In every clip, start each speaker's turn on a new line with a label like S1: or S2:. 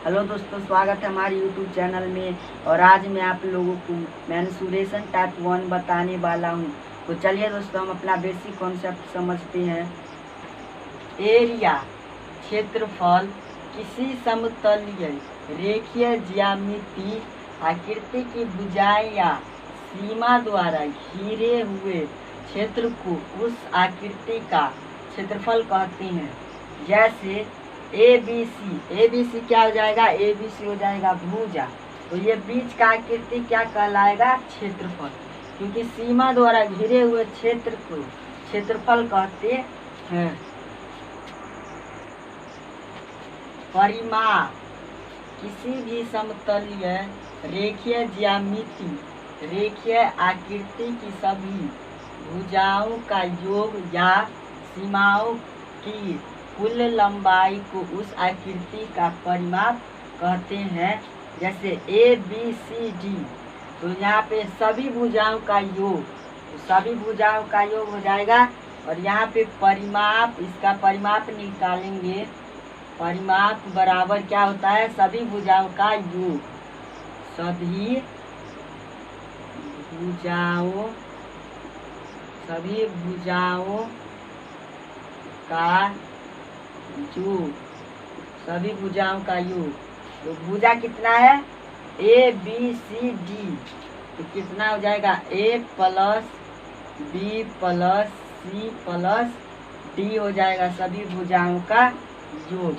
S1: Hello दोस्तों, स्वागत है हमारे यूट्यूब चैनल में। और आज मैं आप लोगों को मेंसुरेशन टाइप 1 बताने वाला हूँ। तो चलिए दोस्तों, हम अपना बेसिक कॉन्सेप्ट समझते हैं। एरिया क्षेत्रफल किसी समतलीय रेखीय ज्यामिति आकृति की भुजाएं या सीमा द्वारा घिरे हुए क्षेत्र को उस आकृति का क्षेत्रफल कहते हैं। जैसे ABC क्या हो जाएगा? ABC हो जाएगा भुजा। तो ये बीच का आकृति क्या कहलाएगा? क्षेत्रफल, क्योंकि सीमा द्वारा घिरे हुए क्षेत्र को क्षेत्रफल कहते हैं। परिमाप किसी भी समतलीय रेखीय ज्यामिति रेखीय आकृति की सभी भुजाओं का योग या सीमाओं की कुल लंबाई को उस आकृति का परिमाप कहते हैं। जैसे ABCD, तो यहाँ पे सभी भुजाओं का योग, सभी भुजाओं का योग हो जाएगा। और यहाँ पे परिमाप, इसका परिमाप निकालेंगे। परिमाप बराबर क्या होता है? सभी भुजाओं का योग, सभी भुजाओं का योग, सभी भुजाओं का योग। तो भुजा कितना है? ABCD, तो कितना हो जाएगा? A + B + C + D हो जाएगा सभी भुजाओं का योग।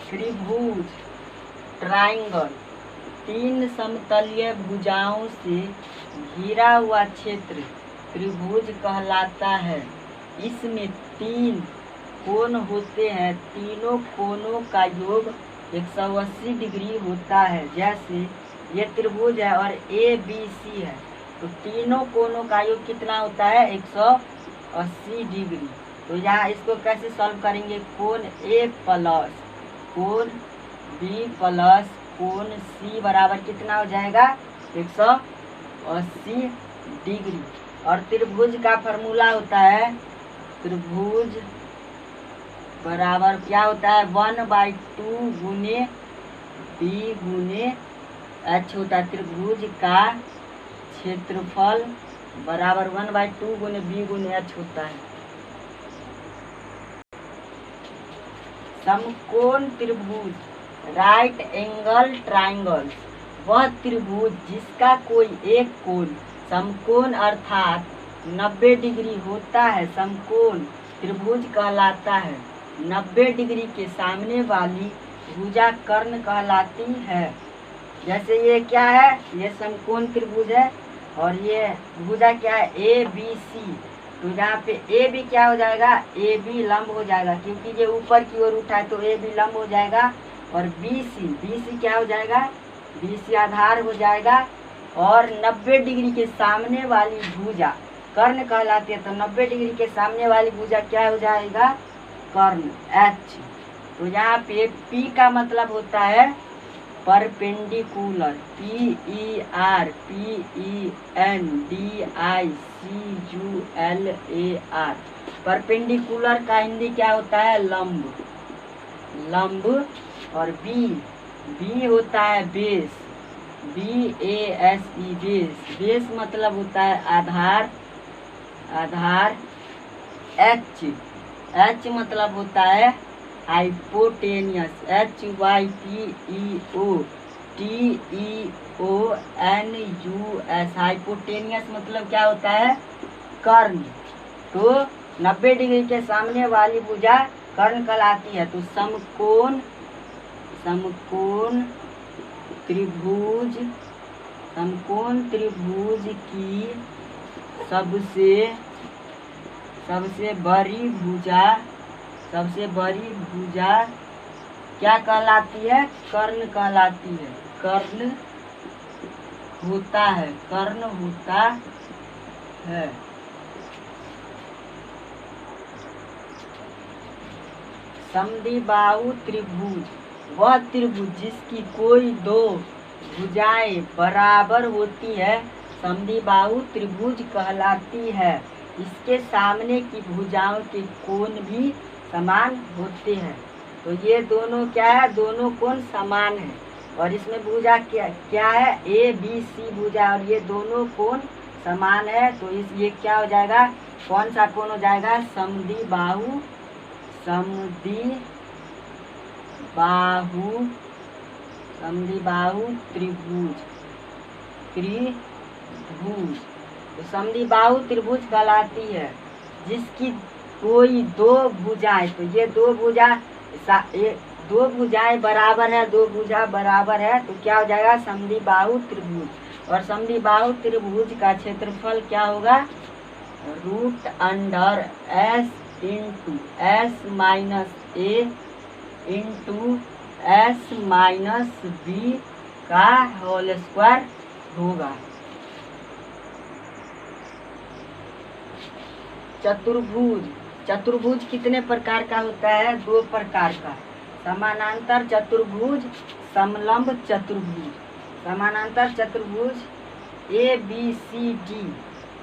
S1: त्रिभुज ट्रायंगल तीन समतलीय भुजाओं से घिरा हुआ क्षेत्र त्रिभुज कहलाता है। इसमें 3 कोण होते हैं। तीनों कोणों का योग 180 डिग्री होता है। जैसे ये त्रिभुज है और ABC है, तो तीनों कोणों का योग कितना होता है? 180 डिग्री। तो यहाँ इसको कैसे सॉल्व करेंगे? कोण A + कोण B + कोण C बराबर कितना हो जाएगा? 180 डिग्री। और त्रिभुज का फॉर्मूला होता है, त्रिभुज बराबर क्या होता है? 1/2 गुने B गुने H होता है। त्रिभुज का क्षेत्रफल बराबर 1/2 गुने B गुने H होता है। समकोण त्रिभुज राइट एंगल ट्रायंगल, वह त्रिभुज जिसका कोई एक कोण समकोण अर्थात 90 डिग्री होता है, समकोण त्रिभुज कहलाता है। 90 डिग्री के सामने वाली भुजा कर्ण कहलाती है। जैसे ये क्या है? ये समकोण त्रिभुज है और ये भुजा क्या है? ABC। तो यहाँ पे AB क्या हो जाएगा? AB लंब हो जाएगा, क्योंकि ये ऊपर की ओर उठा है तो AB लंब हो जाएगा। और BC क्या हो जाएगा? BC आधार हो जाएगा। और 90 डिग्री के सामने वाली भुजा कर्ण कहलाती है। तो 90 डिग्री के सामने वाली भुजा क्या हो जाएगा? कर्ण H। तो यहाँ पे P का मतलब होता है परपेंडिकुलर, PERPENDICULAR। परपेंडिकुलर का हिंदी क्या होता है? लंब, लंब। और B होता है बेस, BASE बेस। बेस मतलब होता है आधार, आधार। H मतलब होता है हाइपोटेनियस, HYPOTEONUS। हाइपोटेनियस मतलब क्या होता है? कर्ण। तो 90 डिग्री के सामने वाली भुजा कर्ण कहलाती है। तो समकोण त्रिभुज की सबसे बड़ी भुजा क्या कहलाती है? कर्ण कहलाती है। कर्ण होता है। समद्विबाहु त्रिभुज, वह त्रिभुज जिसकी कोई 2 भुजाएं बराबर होती है, समद्विबाहु त्रिभुज कहलाती है। इसके सामने की भुजाओं के कोण भी समान होते हैं। तो ये दोनों क्या है, दोनों कोण समान है। और इसमें भुजा क्या है, ए बी सी भुजा, और ये दोनों कोण समान है। तो ये क्या हो जाएगा, कौन सा कोण हो जाएगा, समद्विबाहु त्रिभुज। तो समद्विबाहु त्रिभुज कहलाती है जिसकी कोई दो भुजाएं, तो ये दो भुजाएं बराबर है, दो भुजा बराबर है, तो क्या हो जाएगा, समद्विबाहु त्रिभुज। और समद्विबाहु त्रिभुज का क्षेत्रफल क्या होगा, √S into S minus A into S minus B का होल स्क्वायर होगा। चतुर्भुज कितने प्रकार का होता है, दो प्रकार का, समानांतर चतुर्भुज, समलंब चतुर्भुज। समानांतर चतुर्भुज ABCD,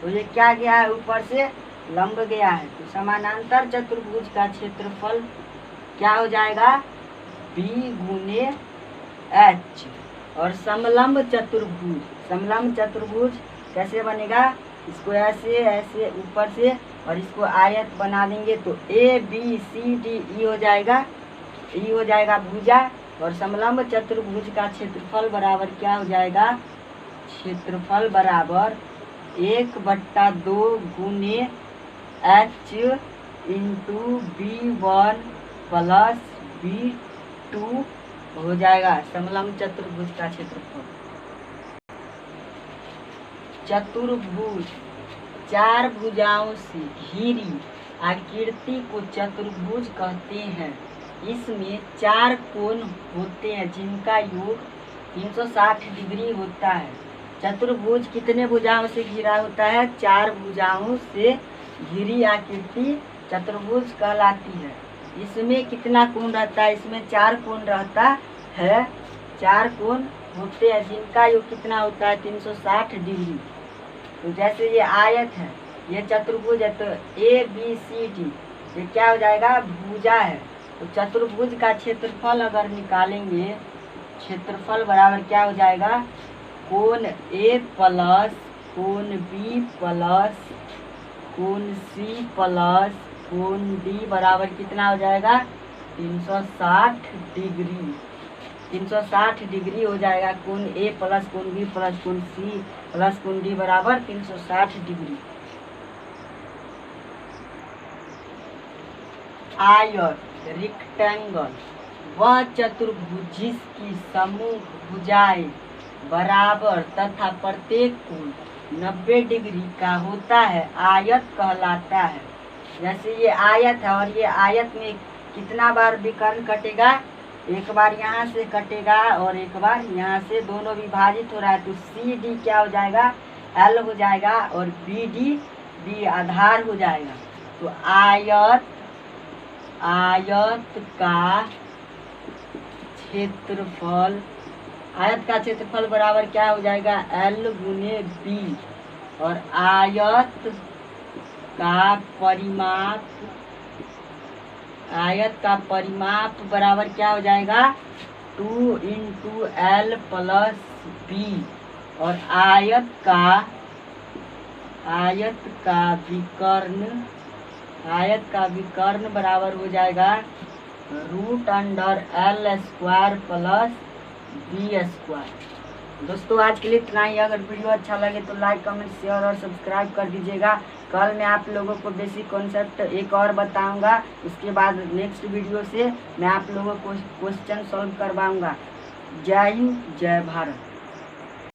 S1: तो ये क्या गया है, ऊपर से लंब गया है, तो समानांतर चतुर्भुज का क्षेत्रफल क्या हो जाएगा, B गुने H। और समलंब चतुर्भुज कैसे बनेगा, इसको ऐसे ऐसे ऊपर से और इसको आयत बना देंगे, तो ABCD हो जाएगा भुजा। और समलंब चतुर्भुज का क्षेत्रफल बराबर क्या हो जाएगा, क्षेत्रफल बराबर 1/2 गुने H into B1 plus B2 हो जाएगा समलंब चतुर्भुज का क्षेत्रफल। चतुर्भुज, चार भुजाओं से घिरी आकृति को चतुर्भुज कहते हैं। इसमें चार कोण होते हैं जिनका योग 360 डिग्री होता है। चतुर्भुज कितने भुजाओं से घिरा होता है, चार भुजाओं से घिरी आकृति चतुर्भुज कहलाती है। इसमें कितना कोण रहता है, इसमें चार कोण रहता है, चार कोण होते हैं जिनका योग कितना होता है, 360 डिग्री। तो जैसे ये आयत है, ये चतुर्भुज है, तो ABCD ये क्या हो जाएगा, भुजा है। तो चतुर्भुज का क्षेत्रफल अगर निकालेंगे, क्षेत्रफल बराबर क्या हो जाएगा, कोण A प्लस कोण B प्लस कोण C प्लस कोण D बराबर कितना हो जाएगा, 360 डिग्री। 360 डिग्री हो जाएगा, कोण A प्लस कोण B प्लस कोण C प्लस कोण D बराबर 360 डिग्री। आयत, रेक्टेंगल, वह चतुर्भुज जिसकी समूह भुजाएं बराबर तथा प्रत्येक कोण 90 डिग्री का होता है, आयत कहलाता है। जैसे ये आयत है और ये आयत में कितना बार विकर्ण कटेगा, एक बार यहाँ से कटेगा और एक बार यहाँ से, दोनों विभाजित हो रहा है, तो CD क्या हो जाएगा, L हो जाएगा और BD B आधार हो जाएगा। तो आयत का क्षेत्रफल बराबर क्या हो जाएगा, L गुने B। और आयत का परिमाप बराबर क्या हो जाएगा, 2 इंटू L प्लस B। और आयत का विकर्ण बराबर हो जाएगा √L² प्लस B²। दोस्तों आज के लिए इतना ही। अगर वीडियो अच्छा लगे तो लाइक कमेंट शेयर और सब्सक्राइब कर दीजिएगा। कल मैं आप लोगों को बेसिक कॉन्सेप्ट एक और बताऊंगा, उसके बाद नेक्स्ट वीडियो से मैं आप लोगों को क्वेश्चन सॉल्व करवाऊंगा। जय हिंद, जय भारत।